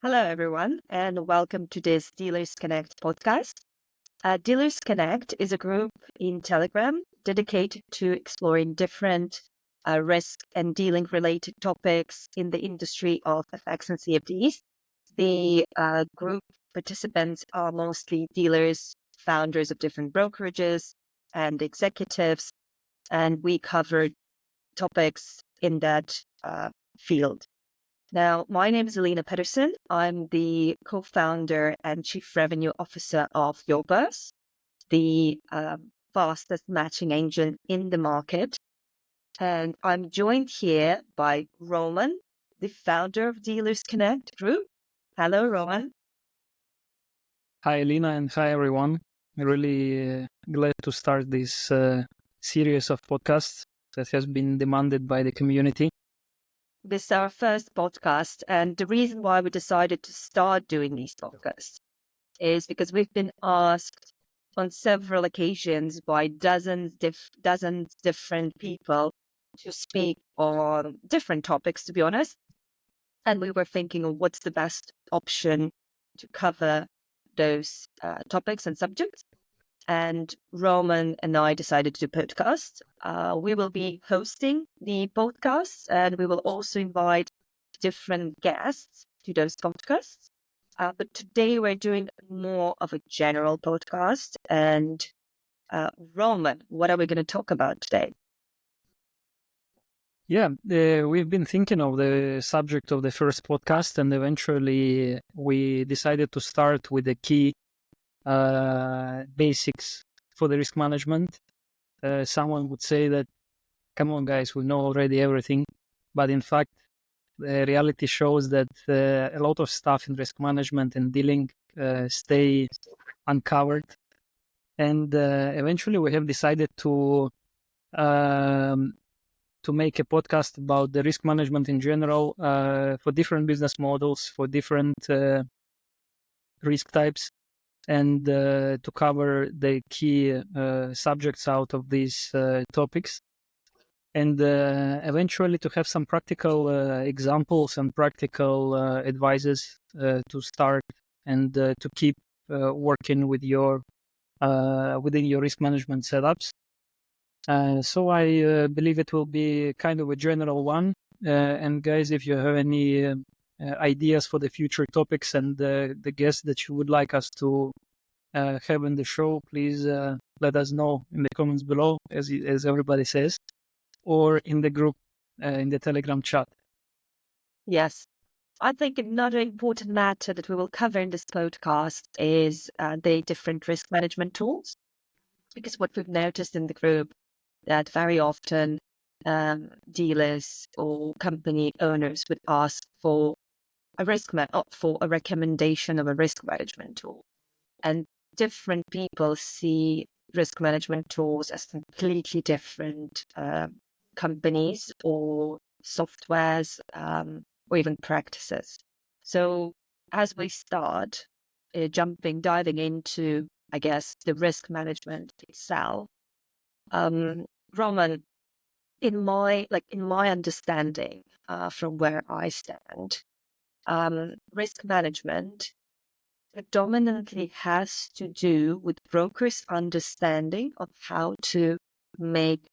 Hello, everyone, and welcome to this Dealers Connect podcast. Dealers Connect is a group in Telegram dedicated to exploring different risk and dealing related topics in the industry of FX and CFDs. The group participants are mostly dealers, founders of different brokerages, and executives, and we cover topics in that field. Now, my name is Elina Pedersen. I'm the co-founder and chief revenue officer of Yours, the fastest matching engine in the market. And I'm joined here by Roman, the founder of Dealers Connect Group. Hello, Roman. Hi, Elina, and hi, everyone. I'm really glad to start this series of podcasts that has been demanded by the community. This is our first podcast, and the reason why we decided to start doing these podcasts is because we've been asked on several occasions by dozens different people to speak on different topics, to be honest. And we were thinking of what's the best option to cover those topics and subjects. And Roman and I decided to do podcast. We will be hosting the podcast, and we will also invite different guests to those podcasts. But today we're doing more of a general podcast. And Roman, what are we going to talk about today? Yeah, we've been thinking of the subject of the first podcast, and eventually we decided to start with the key basics for the risk management. Someone would say that, come on, guys, we know already everything. But in fact, the reality shows that a lot of stuff in risk management and dealing stay uncovered. And eventually we have decided to make a podcast about the risk management in general for different business models, for different risk types, and to cover the key subjects out of these topics. And eventually to have some practical examples and practical advices to start and to keep working with your within your risk management setups. So I believe it will be kind of a general one. And guys, if you have any ideas for the future topics and the guests that you would like us to have in the show, please let us know in the comments below, as everybody says, or in the group, in the Telegram chat. Yes. I think another important matter that we will cover in this podcast is the different risk management tools. Because what we've noticed in the group that very often dealers or company owners would ask for a for a recommendation of a risk management tool, and different people see risk management tools as completely different companies or softwares or even practices. So as we start diving into, I guess, the risk management itself, Roman, in my understanding, from where I stand, risk management predominantly has to do with brokers' understanding of how to make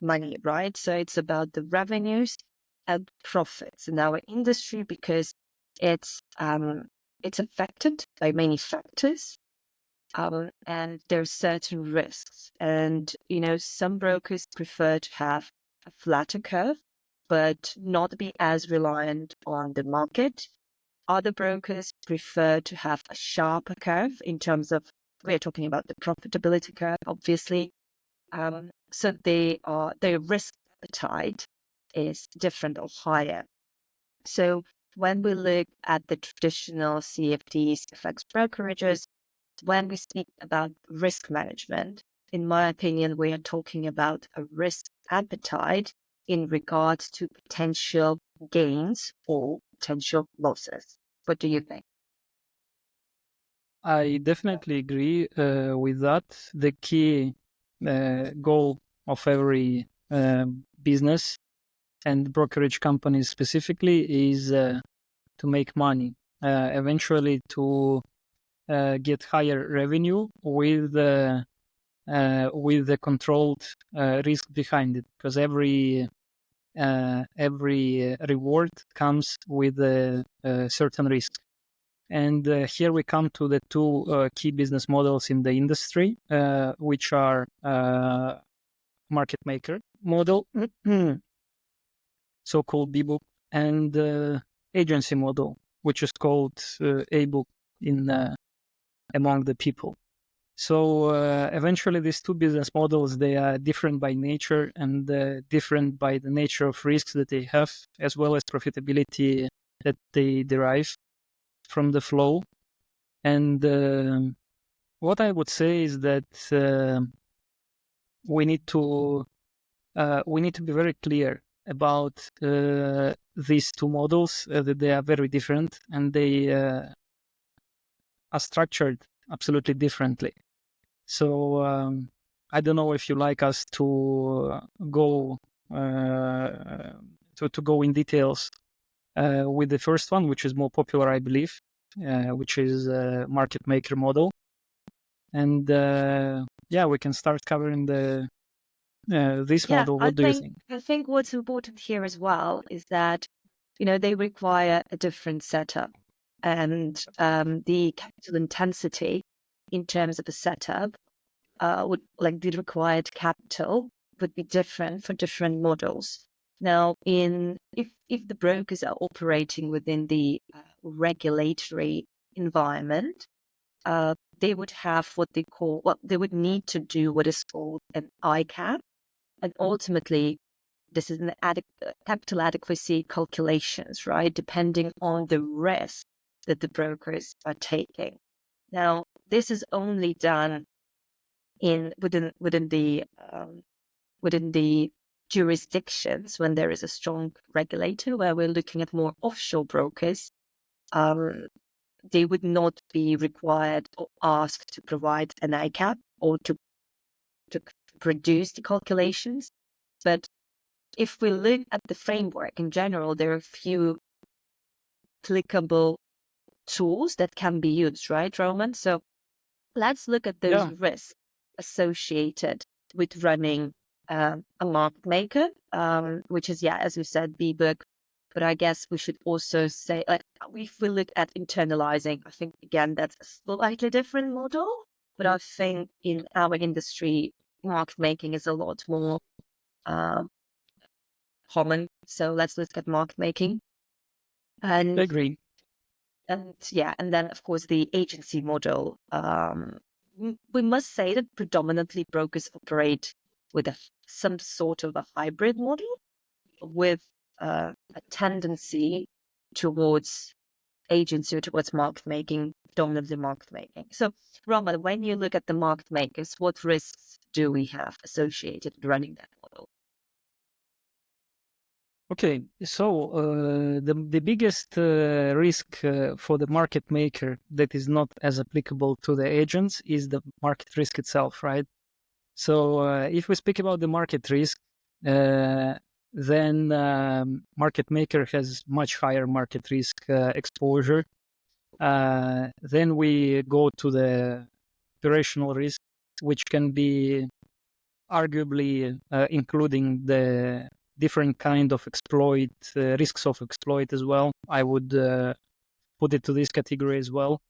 money, right? So it's about the revenues and profits in our industry because it's affected by many factors. And there's certain risks. And, some brokers prefer to have a flatter curve, but not be as reliant on the market. Other brokers prefer to have a sharper curve in terms of, we're talking about the profitability curve, obviously. So their risk appetite is different or higher. So when we look at the traditional CFDs, FX brokerages, when we speak about risk management, in my opinion, we are talking about a risk appetite in regards to potential gains or potential losses. What do you think? I definitely agree with that. The key goal of every business and brokerage companies specifically is to make money. eventually to get higher revenue with the controlled risk behind it, because every reward comes with a certain risk. And here we come to the two key business models in the industry, which are market maker model, so-called B-book, and agency model, which is called A-book in among the people. So eventually, these two business models, they are different by nature and different by the nature of risks that they have, as well as profitability that they derive from the flow. And what I would say is that we need to be very clear about these two models, that they are very different and they are structured absolutely differently. So I don't know if you like us to go to go in details with the first one, which is more popular, I believe, which is market maker model. And yeah, we can start covering the this model. What do you think? I think what's important here as well is that, they require a different setup, and the capital intensity in terms of a setup would, like, the required capital would be different for different models. Now, if the brokers are operating within the regulatory environment, they would have they would need to do what is called an ICAP, and ultimately this is an capital adequacy calculations, right? Depending on the risk that the brokers are taking. Now, this is only done within the jurisdictions when there is a strong regulator, where we're looking at more offshore brokers. They would not be required or asked to provide an ICAP or to produce the calculations. But if we look at the framework in general, there are a few applicable tools that can be used, right, Roman? So let's look at those risks associated with running a market maker, which is, as you said, B-book. But I guess we should also say, like, if we look at internalizing, I think, again, that's a slightly different model. But I think in our industry, market making is a lot more common. So let's look at market making. And Agree. And then, of course, the agency model. We must say that predominantly brokers operate with some sort of a hybrid model, with a tendency towards agency or towards market making, predominantly market making. So, Roman, when you look at the market makers, what risks do we have associated with running that model? Okay, so the biggest risk for the market maker that is not as applicable to the agents is the market risk itself, right? So if we speak about the market risk, then market maker has much higher market risk exposure. Then we go to the operational risk, which can be arguably including the different kind of exploit, risks of exploit as well. I would put it to this category as well.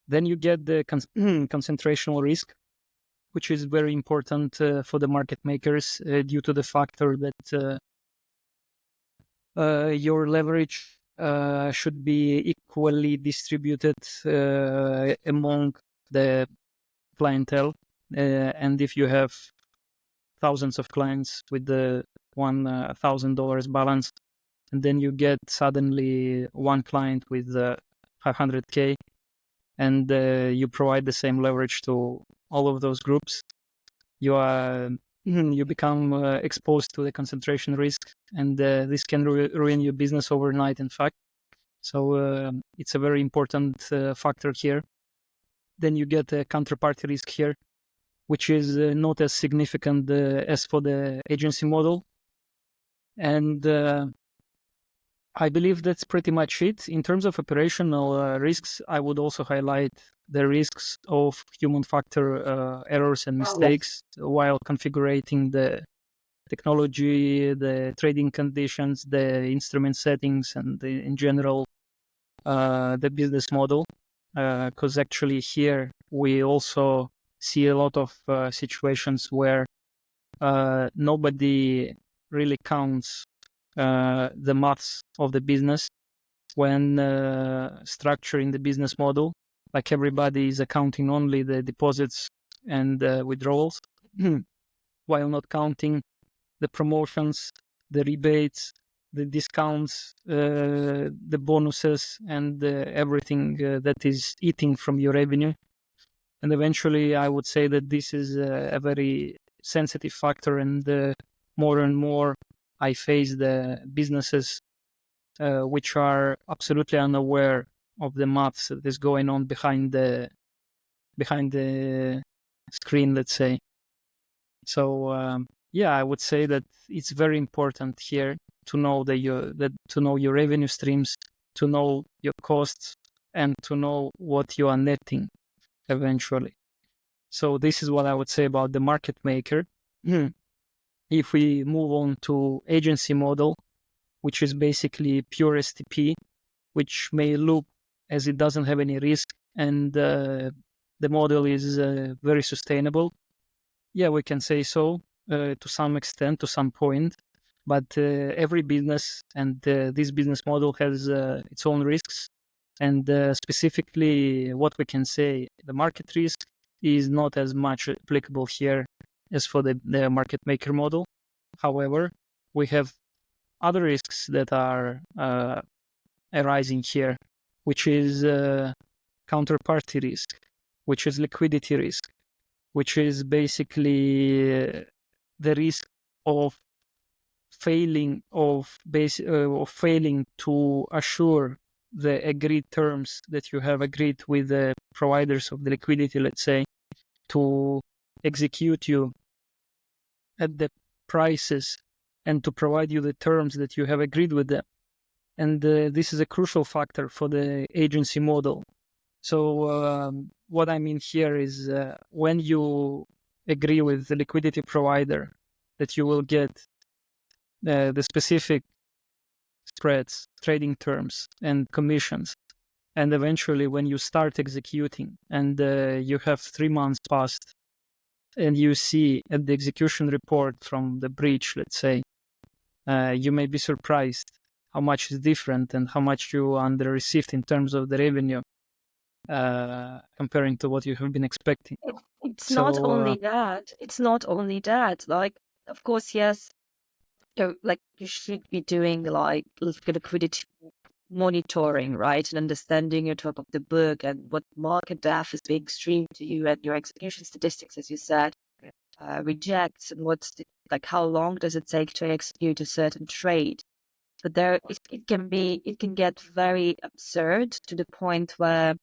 Then you get the concentrational risk, which is very important for the market makers due to the factor that your leverage should be equally distributed among the clientele. And if you have thousands of clients with the $1,000 balance, and then you get suddenly one client with 500K, and you provide the same leverage to all of those groups, you become exposed to the concentration risk, and this can ruin your business overnight, in fact. So it's a very important factor here. Then you get a counterparty risk here, which is not as significant as for the agency model. And I believe that's pretty much it. In terms of operational risks, I would also highlight the risks of human factor errors and mistakes while configuring the technology, the trading conditions, the instrument settings, and in general, the business model. Because actually here we also see a lot of situations where nobody really counts the maths of the business when structuring the business model. Like everybody is accounting only the deposits and withdrawals, while not counting the promotions, the rebates, the discounts, the bonuses, and everything that is eating from your revenue. And eventually, I would say that this is a very sensitive factor, and more and more I face the businesses which are absolutely unaware of the maths that is going on behind the screen, let's say. So yeah, I would say that it's very important here to know to know your revenue streams, to know your costs, and to know what you are netting eventually. So this is what I would say about the market maker. If we move on to agency model, which is basically pure STP, which may look as it doesn't have any risk, and the model is very sustainable. Yeah, we can say so to some extent, to some point. But every business and this business model has its own risks. And specifically, what we can say, the market risk is not as much applicable here as for the market maker model. However, we have other risks that are arising here, which is counterparty risk, which is liquidity risk, which is basically the risk of failing to assure the agreed terms that you have agreed with the providers of the liquidity, let's say, to execute you at the prices and to provide you the terms that you have agreed with them. And this is a crucial factor for the agency model. So what I mean here is when you agree with the liquidity provider that you will get the specific spreads, trading terms, and commissions, and eventually when you start executing and you have 3 months passed and you see at the execution report from the breach, let's say, you may be surprised how much is different and how much you under received in terms of the revenue comparing to what you have been expecting. It's So not only that. It's not only that. Like, of course, yes, like you should be doing like liquidity monitoring, right, and understanding your top of the book and what market depth is being streamed to you and your execution statistics, as you said, rejects and like how long does it take to execute a certain trade. But it can get very absurd to the point where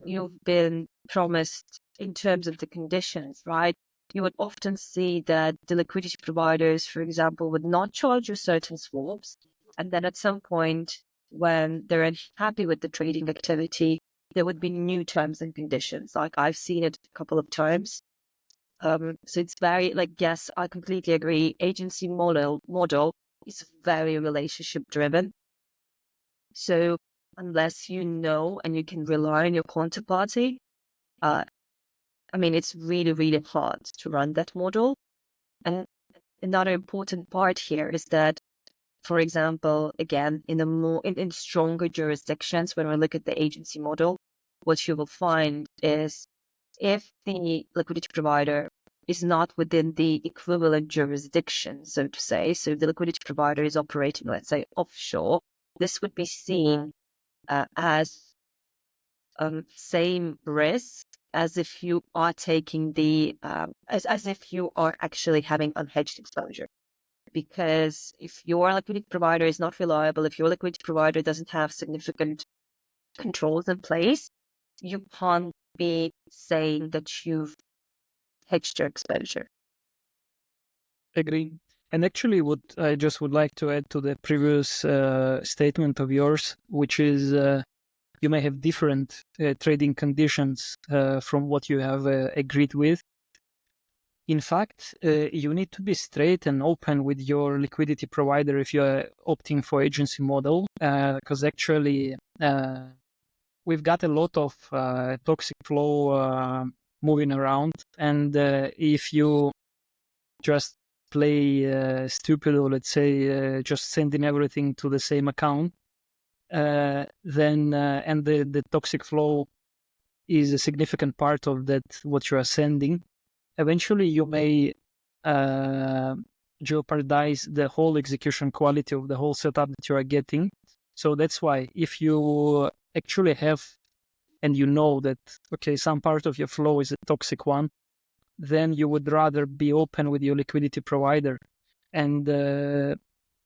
you've been promised in terms of the conditions, right? You would often see that the liquidity providers, for example, would not charge you certain swaps. And then at some point, when they're unhappy with the trading activity, there would be new terms and conditions. Like I've seen it a couple of times. So it's very yes, I completely agree. Agency model is very relationship driven. So unless you know and you can rely on your counterparty, it's really, really hard to run that model. And another important part here is that, for example, again, in stronger jurisdictions, when we look at the agency model, what you will find is if the liquidity provider is not within the equivalent jurisdiction, so to say, so the liquidity provider is operating, let's say, offshore, this would be seen as same risk as if you are taking as if you are actually having unhedged exposure. Because if your liquidity provider is not reliable, if your liquidity provider doesn't have significant controls in place, you can't be saying that you've hedged your exposure. agree. And actually, what I just would like to add to the previous statement of yours, which is you may have different trading conditions from what you have agreed with. In fact, you need to be straight and open with your liquidity provider if you're opting for agency model, because actually we've got a lot of toxic flow moving around, and if you just play stupid, or let's say just sending everything to the same account, then and the toxic flow is a significant part of that what you are sending, eventually you may jeopardize the whole execution quality of the whole setup that you are getting. So that's why if you actually have, and you know that, okay, some part of your flow is a toxic one, then you would rather be open with your liquidity provider and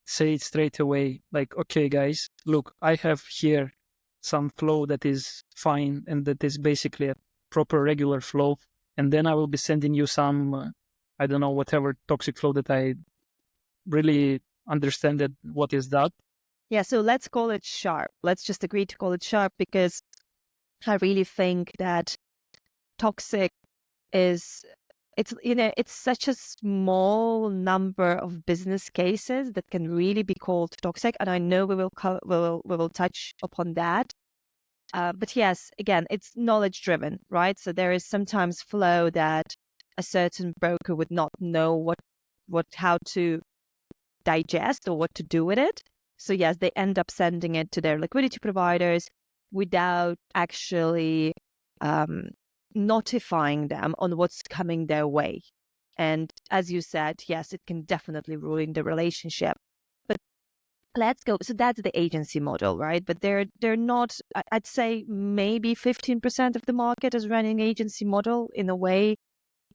say it straight away, like, okay, guys, look, I have here some flow that is fine and that is basically a proper regular flow, and then I will be sending you some, I don't know, whatever toxic flow that I really understand that what is that. Yeah, so let's call it sharp. Let's just agree to call it sharp, because I really think that toxic is, it's such a small number of business cases that can really be called toxic, and I know we will touch upon that. But yes, again, it's knowledge driven, right? So there is sometimes flow that a certain broker would not know how to digest or what to do with it. So yes, they end up sending it to their liquidity providers without actually notifying them on what's coming their way. And as you said, yes, it can definitely ruin the relationship. But let's go. So that's the agency model, right? But they're not. I'd say maybe 15% of the market is running agency model in a way,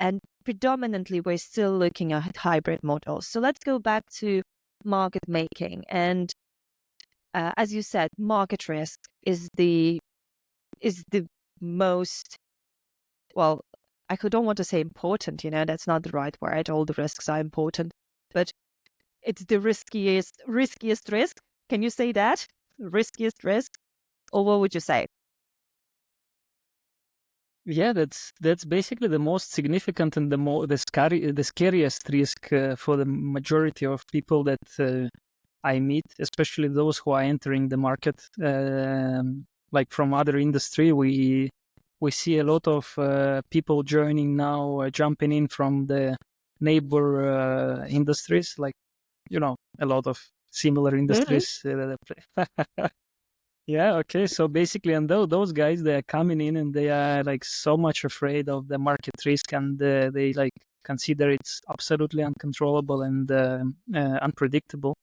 and predominantly we're still looking at hybrid models. So let's go back to market making. And as you said, market risk is the most, well, I don't want to say important, that's not the right word. All the risks are important, but it's the riskiest risk. Can you say that? Riskiest risk? Or what would you say? Yeah, that's basically the most significant and the scariest risk for the majority of people that I meet, especially those who are entering the market. Like from other industry, we see a lot of people joining now, jumping in from the neighbor industries, like a lot of similar industries. Yeah, okay. So basically, and those guys, they are coming in and they are like so much afraid of the market risk, and they like consider it's absolutely uncontrollable and unpredictable.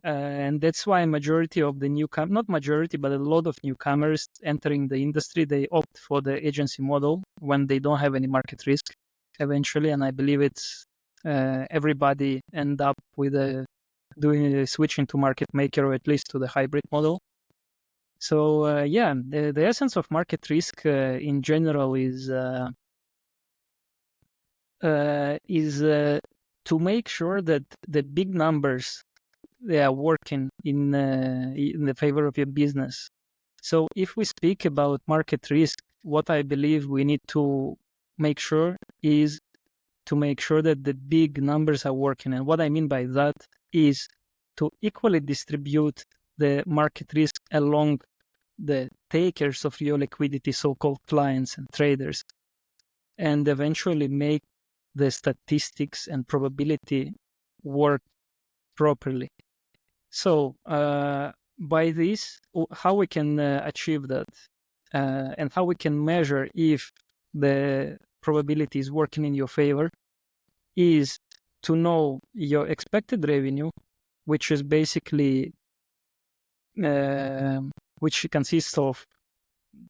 And that's why majority of the not majority, but a lot of newcomers entering the industry, they opt for the agency model when they don't have any market risk eventually. And I believe it's everybody end up with switching to market maker, or at least to the hybrid model. So yeah, the essence of market risk in general is to make sure that the big numbers, they are working in the favor of your business. So if we speak about market risk, what I believe we need to make sure is to make sure that the big numbers are working. And what I mean by that is to equally distribute the market risk along the takers of your liquidity, so-called clients and traders, and eventually make the statistics and probability work properly. So by this, how we can achieve that, and how we can measure if the probability is working in your favor, is to know your expected revenue, which is basically which consists of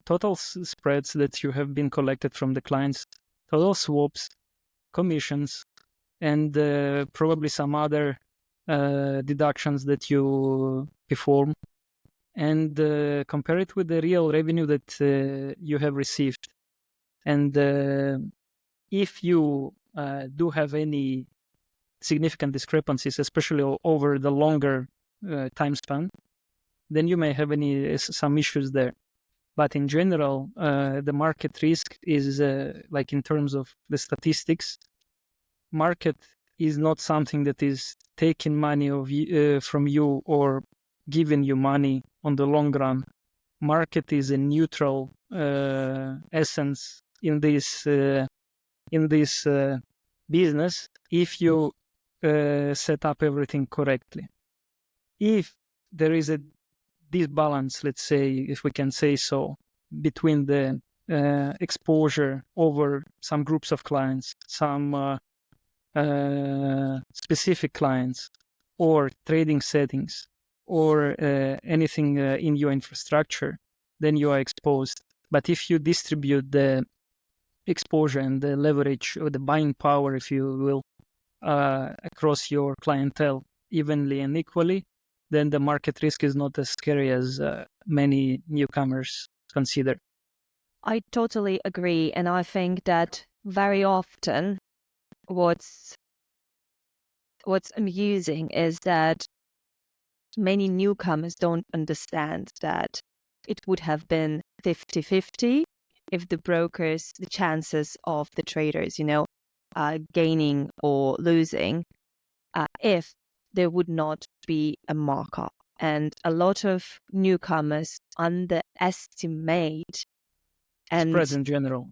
total spreads that you have been collected from the clients, total swaps, commissions, and probably some other deductions that you perform, and compare it with the real revenue that you have received. And if you do have any significant discrepancies, especially over the longer time span, then you may have some issues there. But in general, the market risk is like in terms of the statistics, market is not something that is taking money from you or giving you money on the long run. Market is a neutral essence in this business if you set up everything correctly. If there is a disbalance, let's say, if we can say so, between the exposure over some groups of clients, some specific clients, or trading settings, or anything in your infrastructure, then you are exposed. But if you distribute the exposure and the leverage or the buying power, if you will, across your clientele evenly and equally, then the market risk is not as scary as many newcomers consider. I totally agree. And I think that very often what's amusing is that many newcomers don't understand that it would have been 50-50 if the chances of the traders, gaining or losing, if there would not be a markup. And a lot of newcomers underestimate Spreads in general.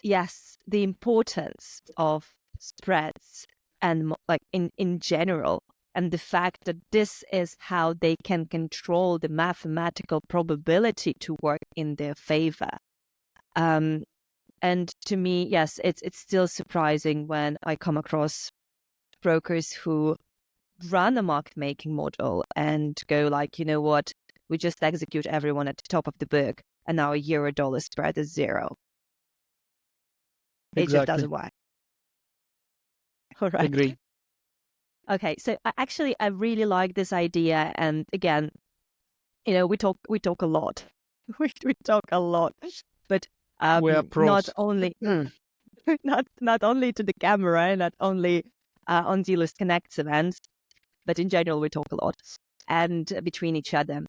Yes, the importance of spreads and like in general, and the fact that this is how they can control the mathematical probability to work in their favor. And to me, yes, it's still surprising when I come across brokers who run a market making model and go like, you know what, we just execute everyone at the top of the book, and our euro dollar spread is 0. It just doesn't work. All right. Agree. Okay, so I really like this idea, and again, we talk a lot, we talk a lot, but we are pros. not only not only to the camera, not only on Dealers Connect events, but in general we talk a lot and between each other.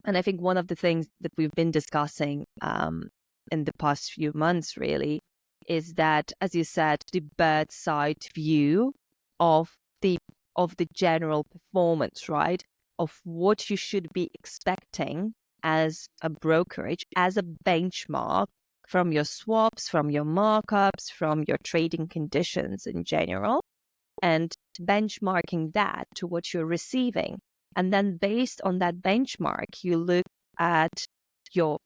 And I think one of the things that we've been discussing in the past few months really is that, as you said, the bird's eye view of the general performance, right? Of what you should be expecting as a brokerage, as a benchmark from your swaps, from your markups, from your trading conditions in general, and benchmarking that to what you're receiving. And then based on that benchmark, you look at your,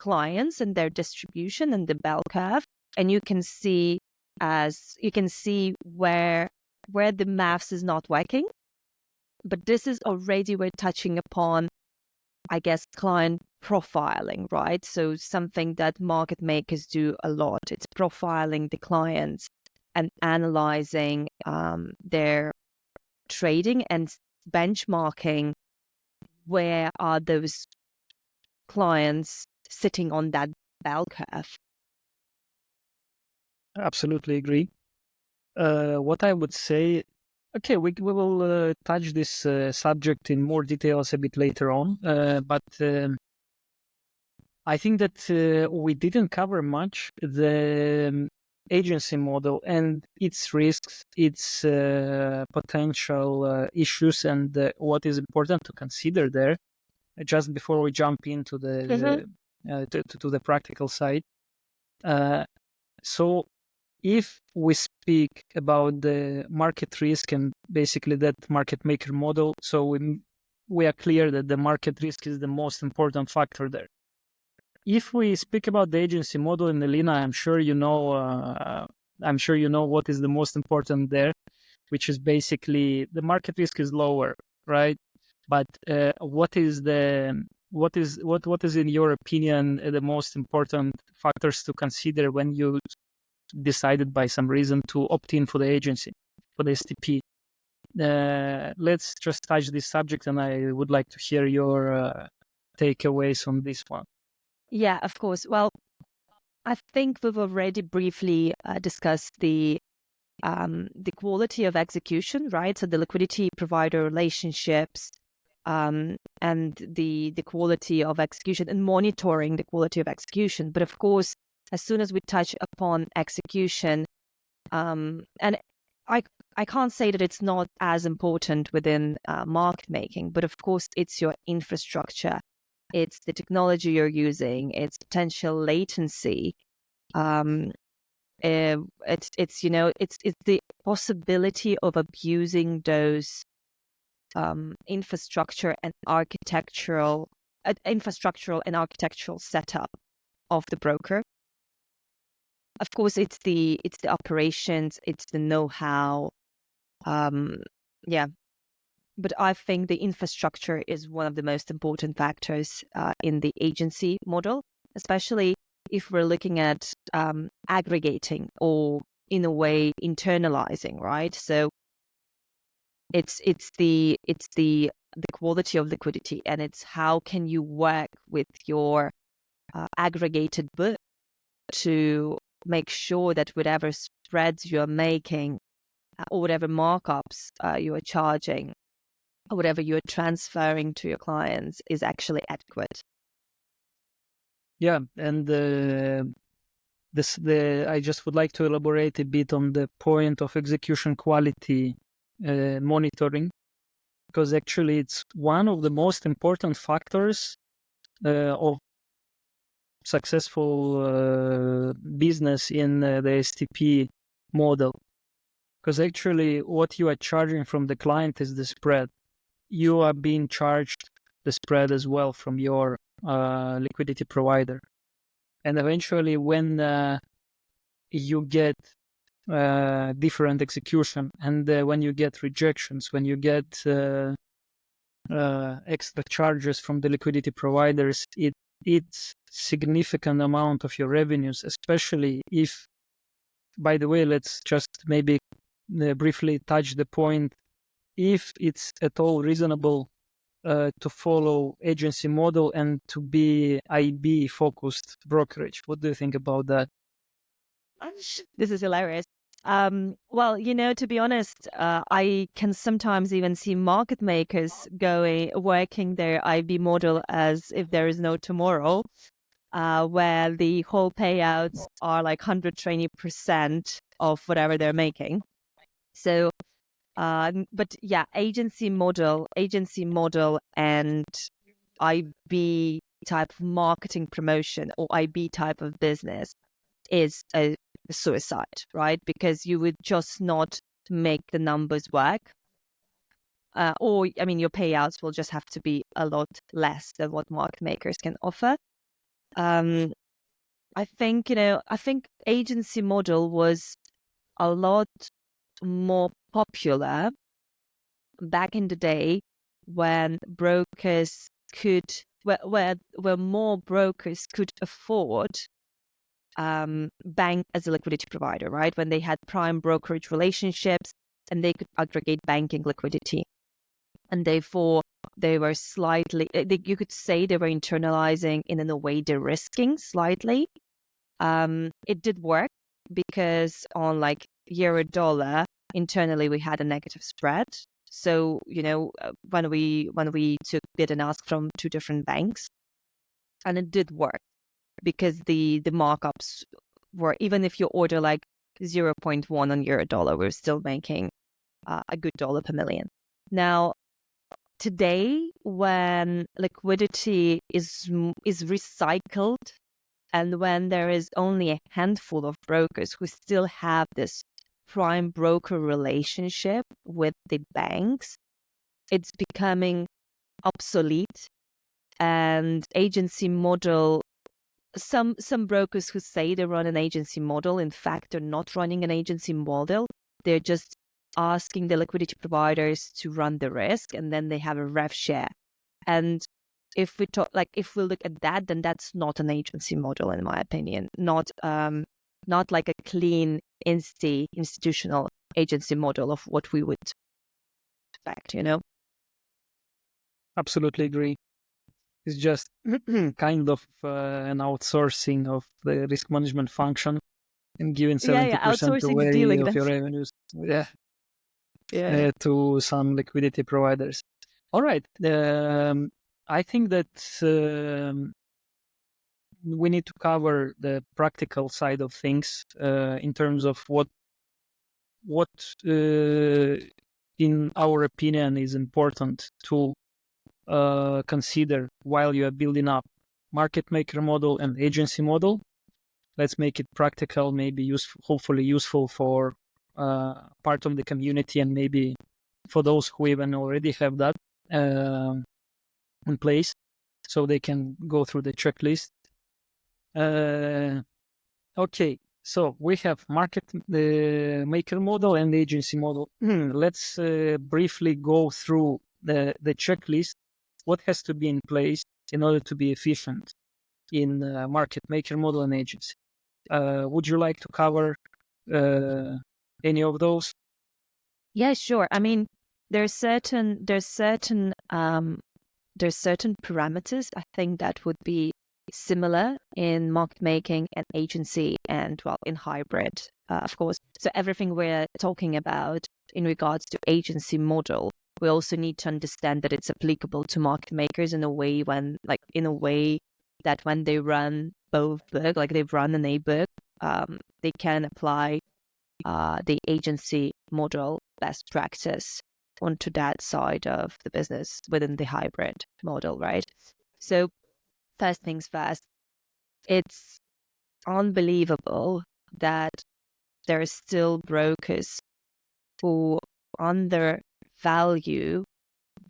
clients and their distribution and the bell curve, and you can see where the maths is not working. But this is already, we're touching upon, I guess, client profiling, right? So something that market makers do a lot. It's profiling the clients and analyzing their trading and benchmarking where are those clients sitting on that bell curve. Absolutely agree. What I would say, okay, we will touch this subject in more details a bit later on, but I think that we didn't cover much the agency model and its risks, its potential issues, and what is important to consider there. Just before we jump into the to the practical side. So if we speak about the market risk and basically that market maker model, so we are clear that the market risk is the most important factor there. If we speak about the agency model in Elina, I'm sure you know what is the most important there, which is basically the market risk is lower, right? But what is in your opinion the most important factors to consider when you decided by some reason to opt in for the agency, for the STP? Let's just touch this subject, and I would like to hear your takeaways on this one. Yeah, of course. Well, I think we've already briefly discussed the the quality of execution, right? So the liquidity provider relationships, and the quality of execution and monitoring the quality of execution. But of course, as soon as we touch upon execution, and I can't say that it's not as important within market making, but of course it's your infrastructure, it's the technology you're using, it's potential latency. It's the possibility of abusing those infrastructure and architectural setup of the broker. Of course, it's the operations, it's the know-how. Yeah, but I think the infrastructure is one of the most important factors in the agency model, especially if we're looking at aggregating or, in a way, internalizing, right? So it's the quality of liquidity, and it's how can you work with your aggregated book to make sure that whatever spreads you're making or whatever markups you are charging or whatever you're transferring to your clients is actually adequate. Yeah, and I just would like to elaborate a bit on the point of execution quality monitoring, because actually it's one of the most important factors of successful business in the STP model. Because actually what you are charging from the client is the spread. You are being charged the spread as well from your liquidity provider. And eventually when you get different execution, and when you get rejections, when you get extra charges from the liquidity providers, it's significant amount of your revenues, especially if, by the way, let's just maybe briefly touch the point, if it's at all reasonable to follow agency model and to be IB focused brokerage. What do you think about that? This is hilarious. Well, to be honest, I can sometimes even see market makers working their IB model as if there is no tomorrow, where the whole payouts are like 120% of whatever they're making. So, but yeah, agency model and IB type of marketing promotion or IB type of business is a suicide, right? Because you would just not make the numbers work. Or, I mean, your payouts will just have to be a lot less than what market makers can offer. I think agency model was a lot more popular back in the day when brokers could, where more brokers could afford bank as a liquidity provider, right? When they had prime brokerage relationships and they could aggregate banking liquidity. And therefore, they were slightly, you could say they were internalizing in a way, de-risking slightly. It did work because on like euro dollar, internally we had a negative spread. So, when we took bid and ask from two different banks, and it did work because the markups were, even if you order like 0.1 on euro dollar, we're still making a good dollar per million. Now, today, when liquidity is recycled, and when there is only a handful of brokers who still have this prime broker relationship with the banks, it's becoming obsolete. And agency model, some brokers who say they run an agency model, in fact, they're not running an agency model. They're just asking the liquidity providers to run the risk, and then they have a rev share. And if we look at that, then that's not an agency model, in my opinion. Not like a clean institutional agency model of what we would expect, Absolutely agree. It's just kind of an outsourcing of the risk management function. and giving Yeah, 70% outsourcing the away dealing of then. your revenues, Yeah. to some liquidity providers. All right. I think that we need to cover the practical side of things in terms of what in our opinion is important to consider while you are building up market maker model and agency model. Let's make it practical, maybe useful, hopefully useful for part of the community, and maybe for those who even already have that in place, so they can go through the checklist. Okay, so we have market maker model and agency model. Let's briefly go through the checklist. What has to be in place in order to be efficient in market maker model and agency? Would you like to cover any of those? Yeah, sure. I mean, there's certain parameters I think that would be similar in market making and agency, and well, in hybrid, of course. So everything we're talking about in regards to agency model, we also need to understand that it's applicable to market makers in a way that when they run both book, like they run an A book, they can apply the agency model best practice onto that side of the business within the hybrid model, right? So first things first, it's unbelievable that there are still brokers who undervalue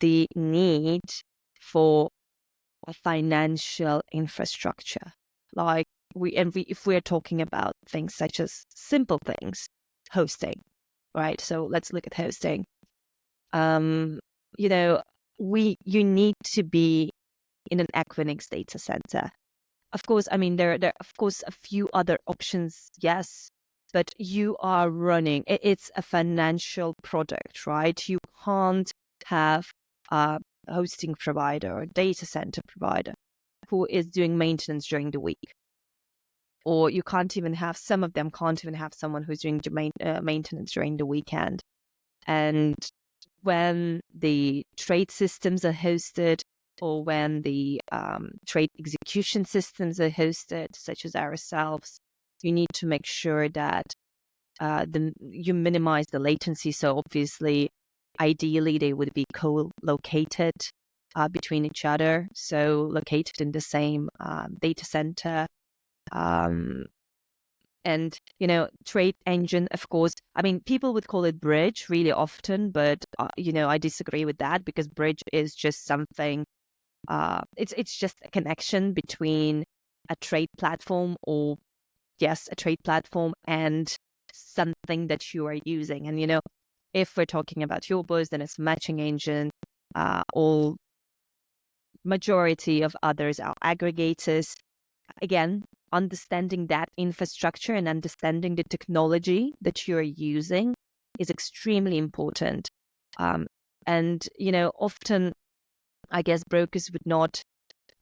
the need for a financial infrastructure. Like if we're talking about things such as simple things, hosting, right? So let's look at hosting. You know, you need to be in an Equinix data center. Of course, I mean there are of course a few other options, yes, but you are running. It's a financial product, right? You can't have a hosting provider or data center provider who is doing maintenance during the week, or you can't even have some of them can't even have someone who's doing maintenance during the weekend. And when the trade systems are hosted, or when the trade execution systems are hosted, such as ourselves, you need to make sure that you minimize the latency. So obviously, ideally, they would be co-located between each other, so located in the same data center. And, trade engine, of course, I mean, people would call it bridge really often, but, I disagree with that, because bridge is just something, it's just a connection between a trade platform, or yes, a trade platform, and something that you are using. And, if we're talking about Yobos, then it's matching engine. All majority of others are aggregators. Again, understanding that infrastructure and understanding the technology that you're using is extremely important. And, often, I guess, brokers would not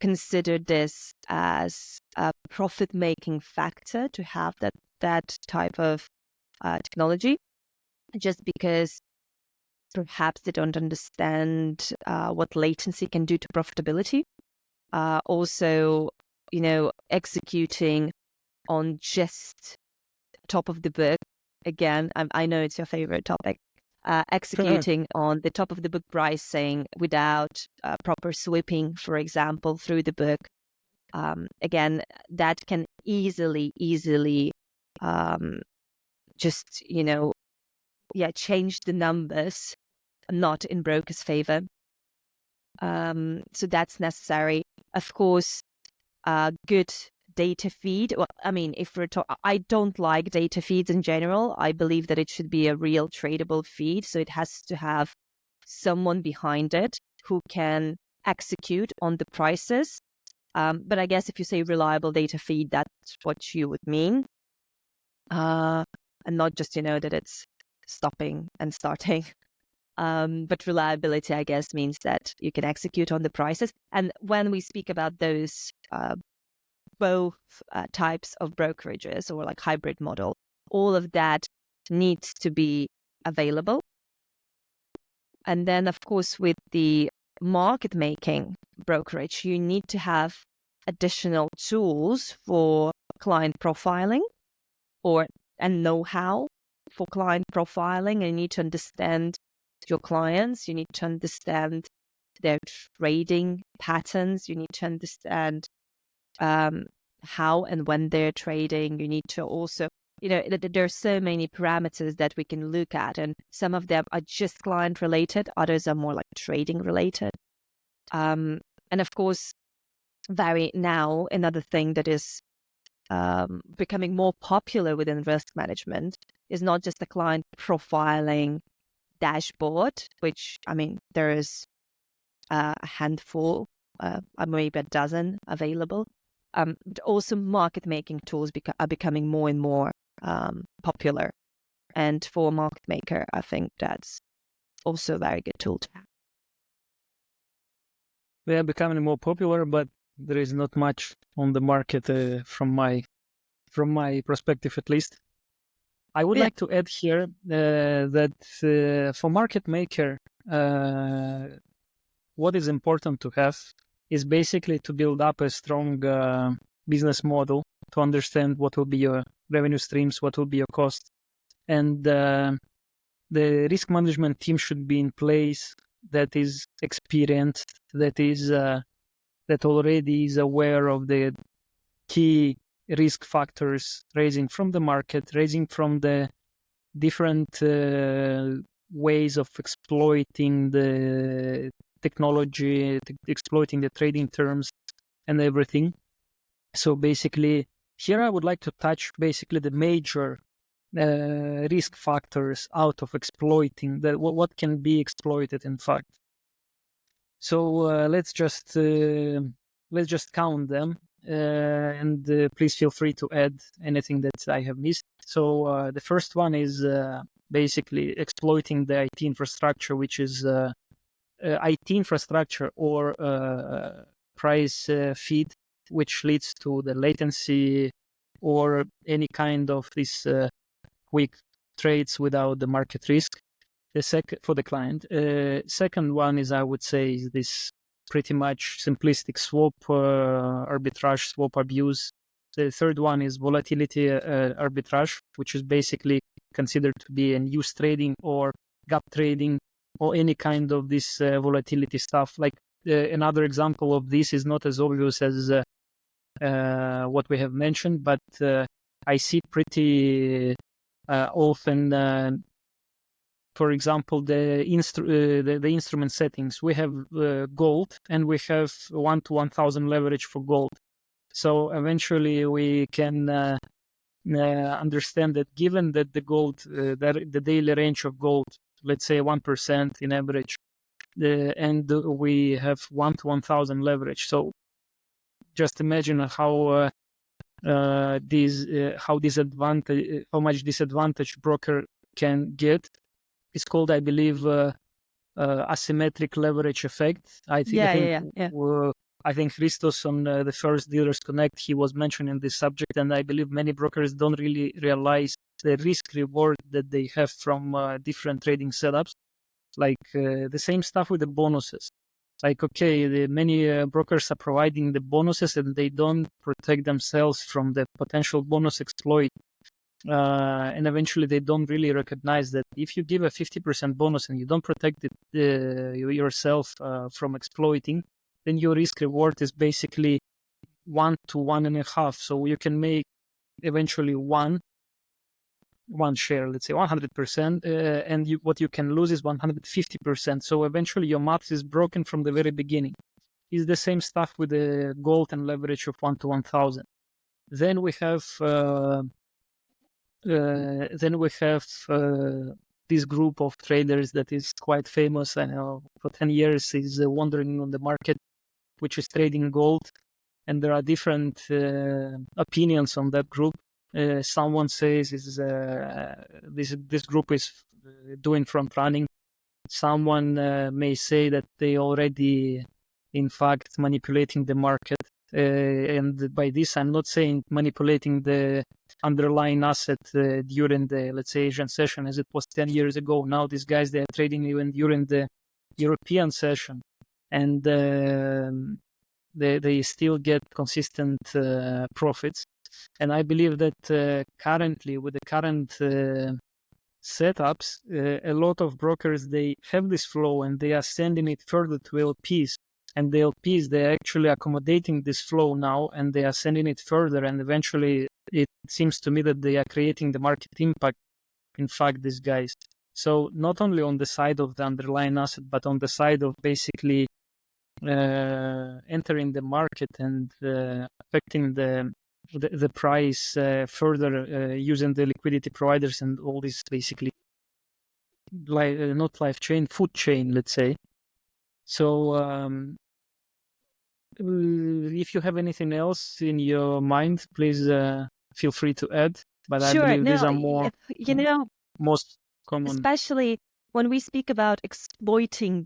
consider this as a profit-making factor to have that type of technology, just because perhaps they don't understand what latency can do to profitability. Also, executing on just top of the book. Again, I know it's your favorite topic. Executing on the top of the book pricing without proper sweeping, for example, through the book. Again, that can easily just, change the numbers, not in broker's favor. So that's necessary. Of course, good data feed. Well, I mean, if we're I don't like data feeds in general. I believe that it should be a real tradable feed. So it has to have someone behind it who can execute on the prices. But I guess if you say reliable data feed, that's what you would mean. And not just, that it's stopping and starting. But reliability, I guess, means that you can execute on the prices. And when we speak about those both types of brokerages, or like hybrid model, all of that needs to be available. And then, of course, with the market making brokerage, you need to have additional tools for client profiling and know-how for client profiling. You need to understand your clients. You need to understand their trading patterns. You need to understand how and when they're trading. You need to also, there are so many parameters that we can look at, and some of them are just client related, others are more like trading related. And of course, another thing that is becoming more popular within risk management is not just the client profiling dashboard, which, there is a handful, maybe a dozen available, but also market making tools are becoming more and more popular. And for a market maker, I think that's also a very good tool to have. They are becoming more popular, but there is not much on the market from my perspective, at least. I would like to add here that for market maker, what is important to have is basically to build up a strong business model, to understand what will be your revenue streams, what will be your costs, and the risk management team should be in place that is experienced, that already is aware of the key risk factors raising from the market, raising from the different ways of exploiting the technology, exploiting the trading terms and everything. So basically, here I would like to touch basically the major risk factors out of exploiting what can be exploited, in fact. So let's just count them, and please feel free to add anything that I have missed. So the first one is basically exploiting the IT infrastructure, which is IT infrastructure or price feed, which leads to the latency or any kind of this quick trades without the market risk. The second for the client. Second one is, I would say, is this pretty much simplistic swap arbitrage, swap abuse. The third one is volatility arbitrage, which is basically considered to be a news trading or gap trading or any kind of this volatility stuff. Like another example of this is not as obvious as what we have mentioned, but I see pretty often. For example, the instrument settings. We have gold, and we have 1 to 1,000 leverage for gold. So eventually, we can understand that given that the gold, the daily range of gold, let's say 1% in average, and we have 1 to 1,000 leverage. So just imagine how much disadvantage broker can get. It's called, I believe, asymmetric leverage effect. I think Christos on the first Dealers Connect, he was mentioning this subject, and I believe many brokers don't really realize the risk reward that they have from different trading setups. Like the same stuff with the bonuses. Like, okay, many brokers are providing the bonuses and they don't protect themselves from the potential bonus exploit. And eventually they don't really recognize that if you give a 50% bonus and you don't protect yourself from exploiting, then your risk reward is basically 1 to 1.5. So you can make eventually one share, let's say 100%, and what you can lose is 150%. So eventually your math is broken from the very beginning. It's the same stuff with the gold and leverage of 1 to 1,000. Then we have this group of traders that is quite famous. I know for 10 years is wandering on the market, which is trading gold. And there are different opinions on that group. Someone says this group is doing front running. Someone may say that they already, in fact, manipulating the market. And by this, I'm not saying manipulating the underlying asset during the, let's say, Asian session as it was 10 years ago. Now these guys, they are trading even during the European session, and they still get consistent profits. And I believe that currently, with the current setups, a lot of brokers, they have this flow and they are sending it further to LPs. And the LPs, they're actually accommodating this flow now, and they are sending it further. And eventually, it seems to me that they are creating the market impact, in fact, these guys. So not only on the side of the underlying asset, but on the side of basically entering the market and affecting the price further using the liquidity providers and all this basically not life chain, food chain, let's say. So if you have anything else in your mind, please feel free to add. But Sure. I believe these No, are more most common. especially when we speak about exploiting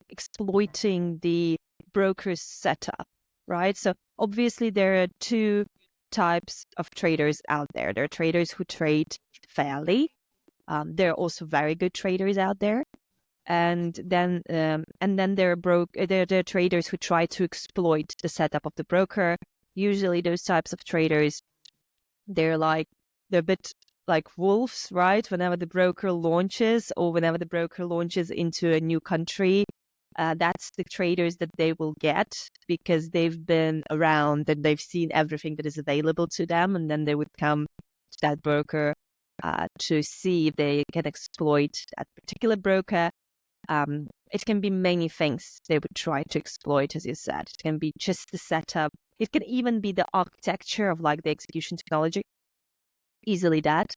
exploiting the broker's setup, right? So obviously there are two types of traders out there. There are traders who trade fairly. There are also very good traders out there. And then there are traders who try to exploit the setup of the broker. Usually those types of traders, they're a bit like wolves, right? Whenever the broker launches into a new country, that's the traders that they will get because they've been around and they've seen everything that is available to them, and then they would come to that broker to see if they can exploit that particular broker. It can be many things they would try to exploit, as you said. It can be just the setup. It can even be the architecture of like the execution technology, easily that.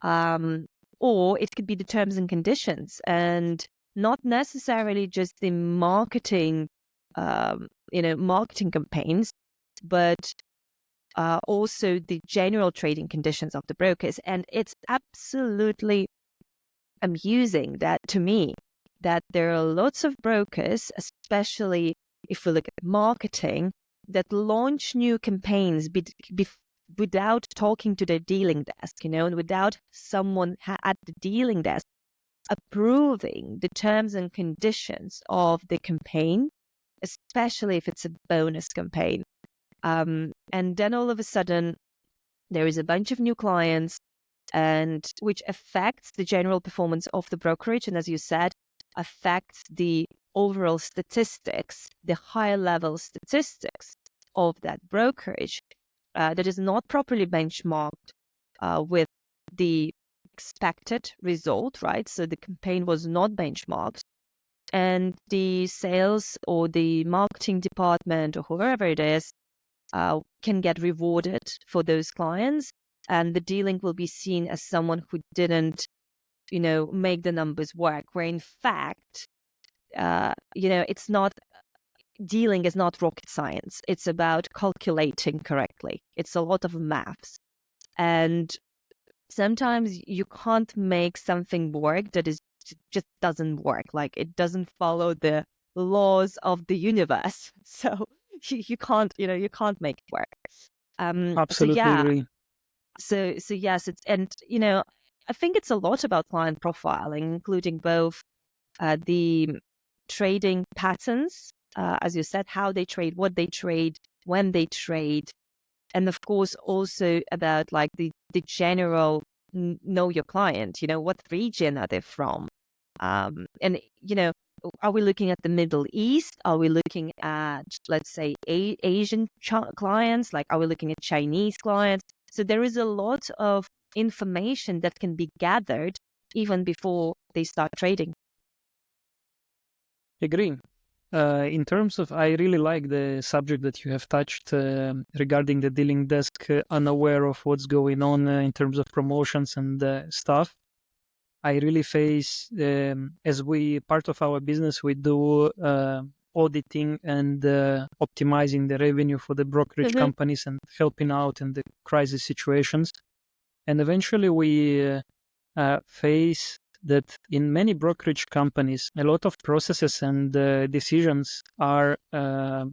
Or it could be the terms and conditions, and not necessarily just the marketing, marketing campaigns, but also the general trading conditions of the brokers. And it's absolutely amusing that to me that there are lots of brokers, especially if we look at marketing, that launch new campaigns without talking to their dealing desk, and without someone at the dealing desk approving the terms and conditions of the campaign, especially if it's a bonus campaign. And then all of a sudden, there is a bunch of new clients, and which affects the general performance of the brokerage. And as you said, affects the overall statistics, the higher level statistics of that brokerage that is not properly benchmarked with the expected result, right? So the campaign was not benchmarked, and the sales or the marketing department or whoever it is can get rewarded for those clients, and the dealing will be seen as someone who didn't, make the numbers work. Where in fact, it's not. Dealing is not rocket science. It's about calculating correctly. It's a lot of maths. And sometimes you can't make something work that is just doesn't work. Like it doesn't follow the laws of the universe. So you can't, you can't make it work. Absolutely agree. So yes, I think it's a lot about client profiling, including both the trading patterns, as you said, how they trade, what they trade, when they trade, and of course also about like the general know your client. What region are they from, and are we looking at the Middle East? Are we looking at, let's say, Asian clients? Like, are we looking at Chinese clients? So there is a lot of information that can be gathered even before they start trading. Agree. In terms of, I really like the subject that you have touched regarding the dealing desk unaware of what's going on in terms of promotions and stuff. I really face, as part of our business, we do auditing and optimizing the revenue for the brokerage companies and helping out in the crisis situations. And eventually we face that in many brokerage companies, a lot of processes and decisions are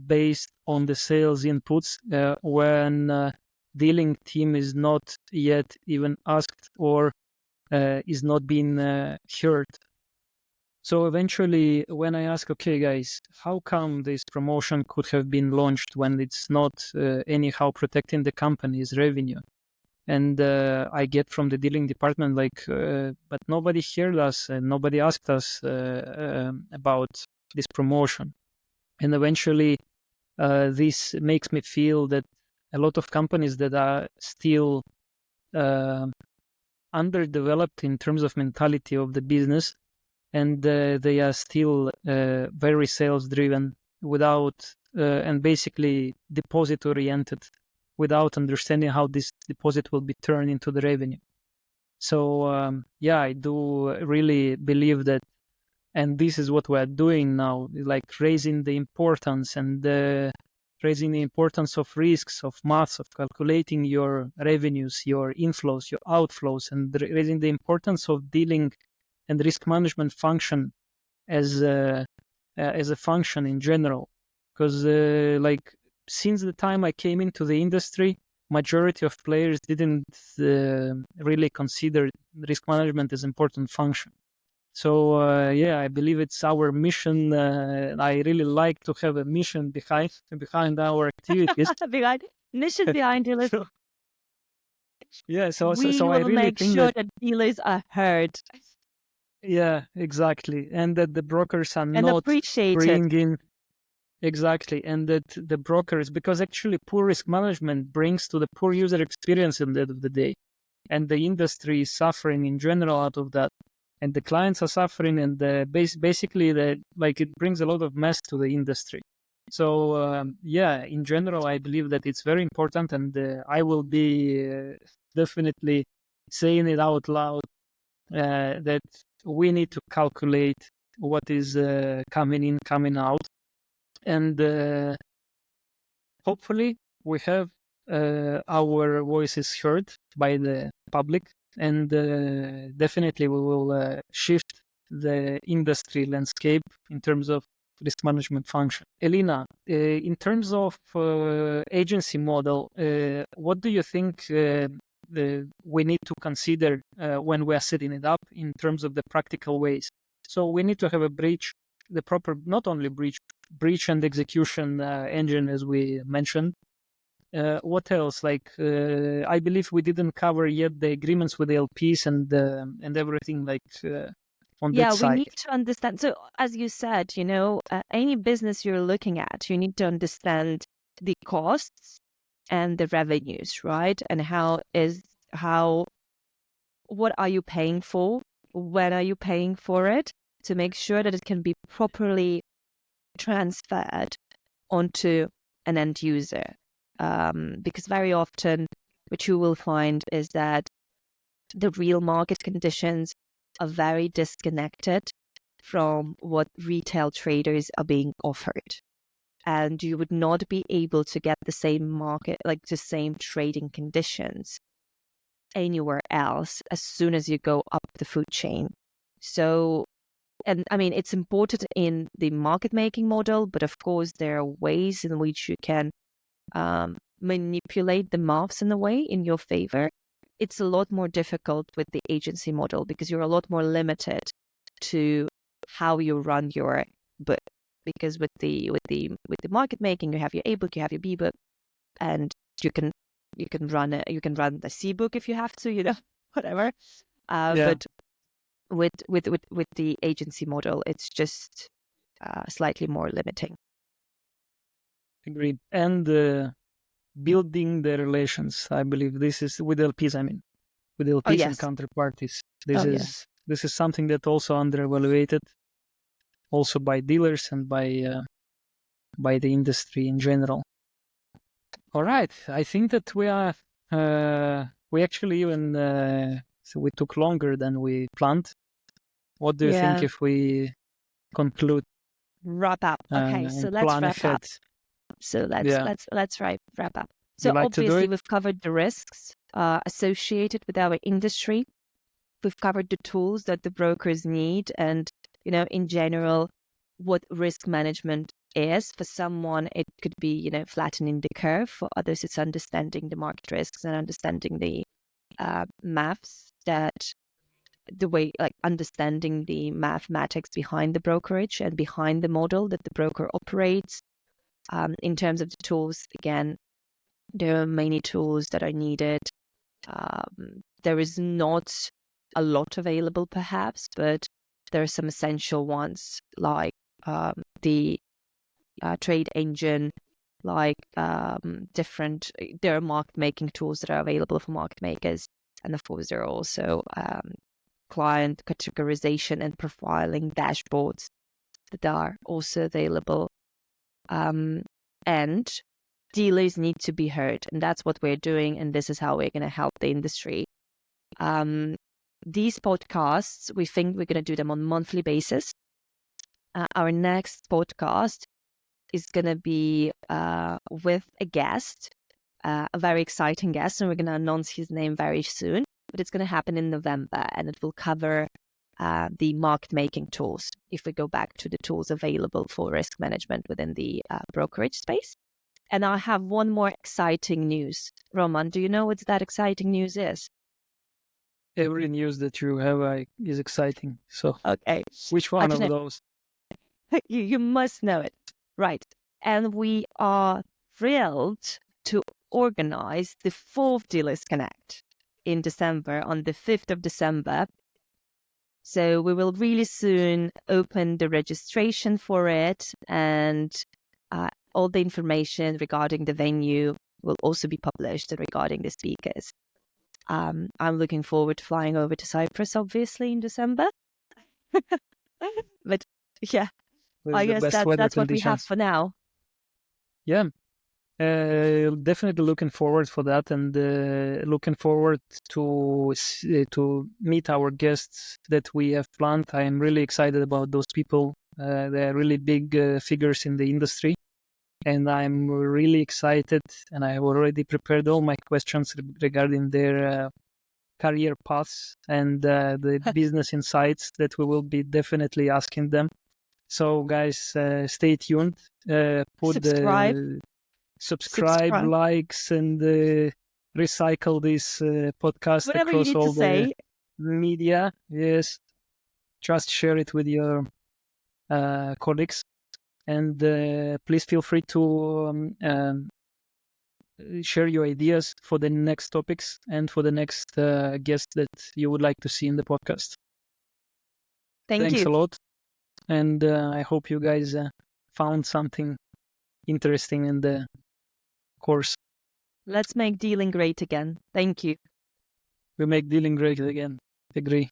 based on the sales inputs when dealing team is not yet even asked or is not being heard. So eventually, when I ask, okay, guys, how come this promotion could have been launched when it's not anyhow protecting the company's revenue? And I get from the dealing department like, but nobody heard us and nobody asked us about this promotion. And eventually, this makes me feel that a lot of companies that are still underdeveloped in terms of mentality of the business, and they are still very sales driven without and basically deposit oriented without understanding how this deposit will be turned into the revenue. So yeah, I do really believe that, and this is what we're doing now, like raising the importance and raising the importance of risks, of maths, of calculating your revenues, your inflows, your outflows, and raising the importance of dealing and risk management function as a function in general. Because like since the time I came into the industry, majority of players didn't really consider risk management as important function. So yeah, I believe it's our mission. I really like to have a mission behind our activities. Mission behind dealers. So, yeah, We so I will really make think sure that that dealers are heard yeah, exactly, and that the brokers are and not appreciated. bringing exactly, and that the brokers, because actually poor risk management brings to the poor user experience at the end of the day, and the industry is suffering in general out of that, and the clients are suffering, and basically the like it brings a lot of mess to the industry. So yeah, in general, I believe that it's very important, and I will be definitely saying it out loud that we need to calculate what is coming in, coming out, and hopefully we have our voices heard by the public, and definitely we will shift the industry landscape in terms of risk management function. Elina, in terms of agency model, what do you think we need to consider when we are setting it up in terms of the practical ways? So we need to have a breach, the proper, not only breach and execution engine, as we mentioned. What else? Like, I believe we didn't cover yet the agreements with the LPs and everything like on that Yeah, we side. need to understand. So, as you said, any business you're looking at, you need to understand the costs and the revenues, right? And what are you paying for? When are you paying for it? To make sure that it can be properly transferred onto an end user. Because very often, what you will find is that the real market conditions are very disconnected from what retail traders are being offered. And you would not be able to get the same market, like the same trading conditions anywhere else as soon as you go up the food chain. So, and I mean, it's important in the market making model, but of course, there are ways in which you can manipulate the maths in a way in your favor. It's a lot more difficult with the agency model because you're a lot more limited to how you run your book. Because with the market making, you have your A book, you have your B book, and you can run the C book if you have to, whatever. Yeah, But with the agency model, it's just slightly more limiting. agreed. And building the relations, I believe this is with LPs. I mean, with Oh LPs and yes. counterparties. Oh yes. This is something that also underevaluated, also by dealers and by the industry in general. All right, I think that we actually even so we took longer than we planned. What do you think Yeah. if we conclude Wrap up. Okay, so and let's plan wrap ahead? up. So Yeah, let's wrap up. you So like to do obviously it? we've covered the risks associated with our industry. we've covered the tools that the brokers need, and in general, what risk management is. For someone, it could be flattening the curve. For others, it's understanding the market risks and understanding the maths that the way, like understanding the mathematics behind the brokerage and behind the model that the broker operates. In terms of the tools, again, there are many tools that are needed. There is not a lot available, perhaps, but there are some essential ones like the trade engine, like different. There are market making tools that are available for market makers, and of course, there are also client categorization and profiling dashboards that are also available. And dealers need to be heard, and that's what we're doing, and this is how we're going to help the industry. These podcasts, we think we're going to do them on a monthly basis. Our next podcast is going to be with a guest, a very exciting guest, and we're going to announce his name very soon, but it's going to happen in November, and it will cover the market making tools, if we go back to the tools available for risk management within the brokerage space. And I have one more exciting news. Roman, do you know what that exciting news is? Every news that you have is exciting. So, okay, which one of those? You must know it. Right. And we are thrilled to organize the 4th Dealers Connect in December, on the 5th of December. So we will really soon open the registration for it, and all the information regarding the venue will also be published, and regarding the speakers. I'm looking forward to flying over to Cyprus, obviously, in December. But yeah, I guess that's what we have for now. Yeah, definitely looking forward for that, and looking forward to meet our guests that we have planned. I am really excited about those people. They're really big figures in the industry, and I'm really excited, and I have already prepared all my questions regarding their career paths and the business insights that we will be definitely asking them. So guys, stay tuned. Subscribe, likes, and recycle this podcast whatever across all the say. media. Yes, just share it with your colleagues, and please feel free to share your ideas for the next topics and for the next guest that you would like to see in the podcast. Thanks a lot, and I hope you guys found something interesting in the course. Let's make dealing great again. Thank you. We make dealing great again. Agree.